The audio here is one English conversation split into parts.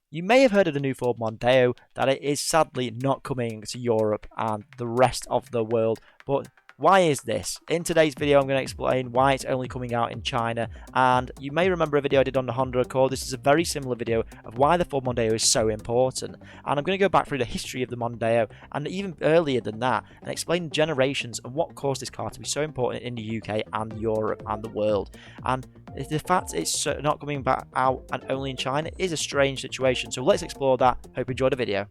You may have heard of the new Ford Mondeo, that it is sadly not coming to Europe and the rest of the world, but why is this? In today's video, I'm going to explain why it's only coming out in China, and you may remember a video I did on the Honda Accord. This is a very similar video of why the Ford Mondeo is so important, and I'm going to go back through the history of the Mondeo, and even earlier than that, and explain generations and what caused this car to be so important in the UK and Europe and the world. And the fact it's not coming back out and only in China is a strange situation, so let's explore that. Hope you enjoyed the video.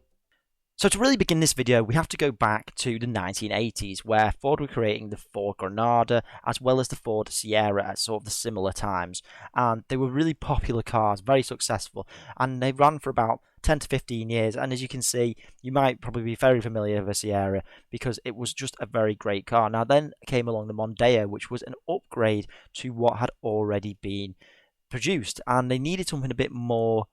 So to really begin this video, we have to go back to the 1980s, where Ford were creating the Ford Granada as well as the Ford Sierra at sort of the similar times. And they were really popular cars, very successful, and they ran for about 10 to 15 years. And as you can see, you might probably be very familiar with a Sierra because it was just a very great car. Now then came along the Mondeo, which was an upgrade to what had already been produced, and they needed something a bit more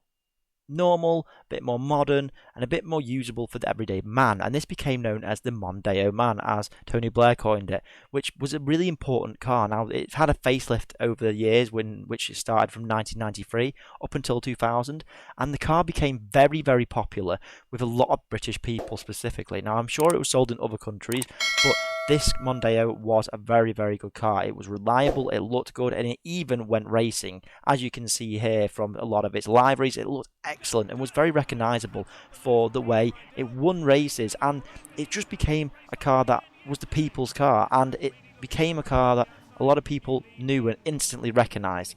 normal, a bit more modern, and a bit more usable for the everyday man, and this became known as the Mondeo Man, as Tony Blair coined it, which was a really important car. Now it's had a facelift over the years, which it started from 1993 up until 2000, and the car became very, very popular with a lot of British people specifically. Now I'm sure it was sold in other countries, but this Mondeo was a very, very good car. It was reliable, it looked good, and it even went racing. As you can see here from a lot of its liveries, it looked excellent and was very recognisable for the way it won races, and it just became a car that was the people's car, and it became a car that a lot of people knew and instantly recognised.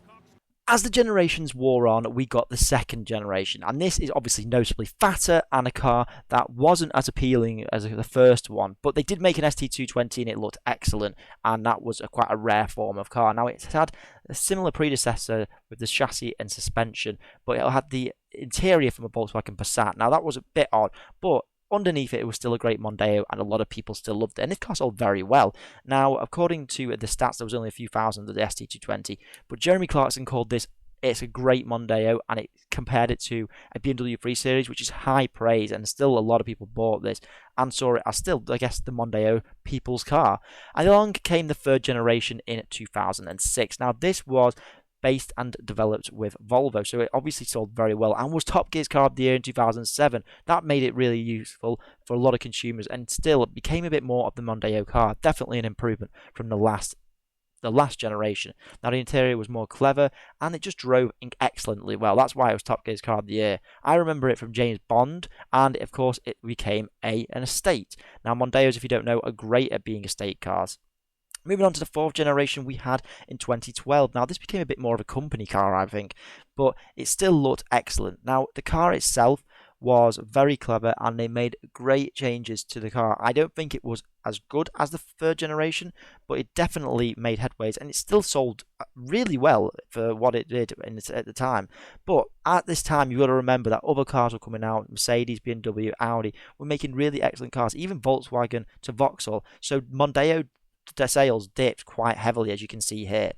As the generations wore on, we got the second generation, and this is obviously noticeably fatter and a car that wasn't as appealing as the first one, but they did make an ST220 and it looked excellent, and that was quite a rare form of car. Now it's had a similar predecessor with the chassis and suspension, but it had the interior from a Volkswagen Passat. Now that was a bit odd, but underneath it, it was still a great Mondeo, and a lot of people still loved it, and this car sold very well. Now, according to the stats, there was only a few thousand of the ST220, but Jeremy Clarkson called this, it's a great Mondeo, and it compared it to a BMW 3 Series, which is high praise, and still a lot of people bought this and saw it as still, I guess, the Mondeo people's car. And along came the third generation in 2006. Now, this was based and developed with Volvo, so it obviously sold very well and was Top Gear's Car of the Year in 2007. That made it really useful for a lot of consumers, and still it became a bit more of the Mondeo car. Definitely an improvement from the last generation. Now the interior was more clever and it just drove excellently well. That's why it was Top Gear's Car of the Year. I remember it from James Bond, and of course it became an estate. Now Mondeos, if you don't know, are great at being estate cars. Moving on to the fourth generation we had in 2012. Now, this became a bit more of a company car, I think, but it still looked excellent. Now, the car itself was very clever, and they made great changes to the car. I don't think it was as good as the third generation, but it definitely made headways, and it still sold really well for what it did at the time. But at this time, you've got to remember that other cars were coming out. Mercedes, BMW, Audi were making really excellent cars, even Volkswagen to Vauxhall. So Mondeo sales dipped quite heavily, as you can see here.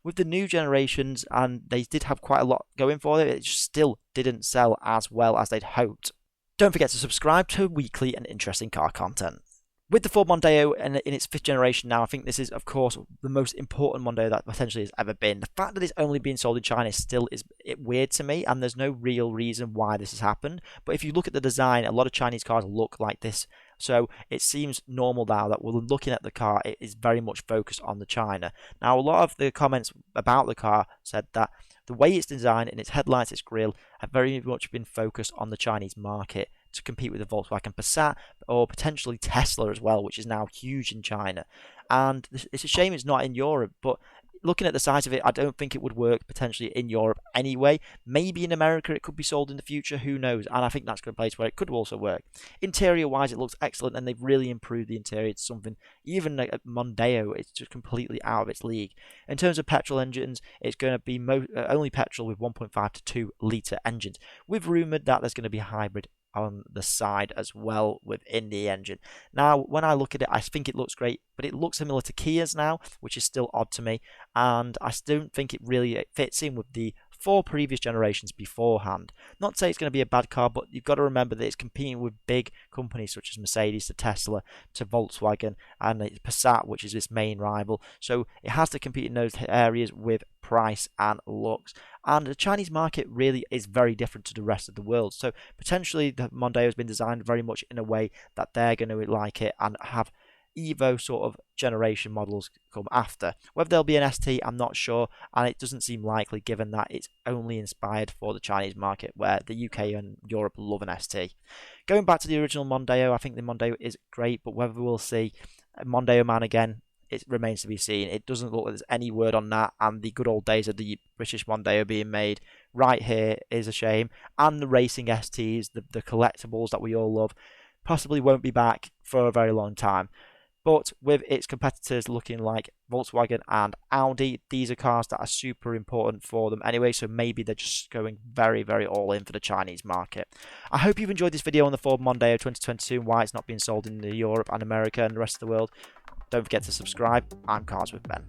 With the new generations, and they did have quite a lot going for it, it just still didn't sell as well as they'd hoped. Don't forget to subscribe to weekly and interesting car content. With the Ford Mondeo in its fifth generation now, I think this is, of course, the most important Mondeo that potentially has ever been. The fact that it's only being sold in China still is weird to me, and there's no real reason why this has happened. But if you look at the design, a lot of Chinese cars look like this. So it seems normal now that we're looking at the car, it is very much focused on the China. Now, a lot of the comments about the car said that the way it's designed and its headlights, its grille, have very much been focused on the Chinese market to compete with the Volkswagen Passat or potentially Tesla as well, which is now huge in China. And it's a shame it's not in Europe, but looking at the size of it, I don't think it would work potentially in Europe anyway. Maybe in America it could be sold in the future, who knows? And I think that's a place where it could also work. Interior-wise, it looks excellent, and they've really improved the interior to something, even like Mondeo, it's just completely out of its league. In terms of petrol engines, it's going to be only petrol with 1.5 to 2 litre engines. We've rumoured that there's going to be a hybrid on the side as well within the engine. Now, when I look at it, I think it looks great, but it looks similar to Kia's now, which is still odd to me, and I don't think it really fits in with the 4 previous generations beforehand. Not to say it's going to be a bad car, but you've got to remember that it's competing with big companies such as Mercedes to Tesla to Volkswagen and Passat, which is its main rival. So it has to compete in those areas with price and looks. And the Chinese market really is very different to the rest of the world. So potentially the Mondeo has been designed very much in a way that they're going to like it and have Evo sort of generation models come after. Whether there'll be an ST, I'm not sure, and it doesn't seem likely given that it's only inspired for the Chinese market, where the UK and Europe love an ST. Going back to the original Mondeo, I think the Mondeo is great, but whether we'll see a Mondeo Man again, it remains to be seen. It doesn't look like there's any word on that, and the good old days of the British Mondeo being made right here is a shame, and the racing STs, the collectibles that we all love, possibly won't be back for a very long time. But with its competitors looking like Volkswagen and Audi, these are cars that are super important for them anyway, so maybe they're just going very, very all in for the Chinese market. I hope you've enjoyed this video on the Ford Mondeo 2022 and why it's not being sold in Europe and America and the rest of the world. Don't forget to subscribe. I'm Cars with Ben.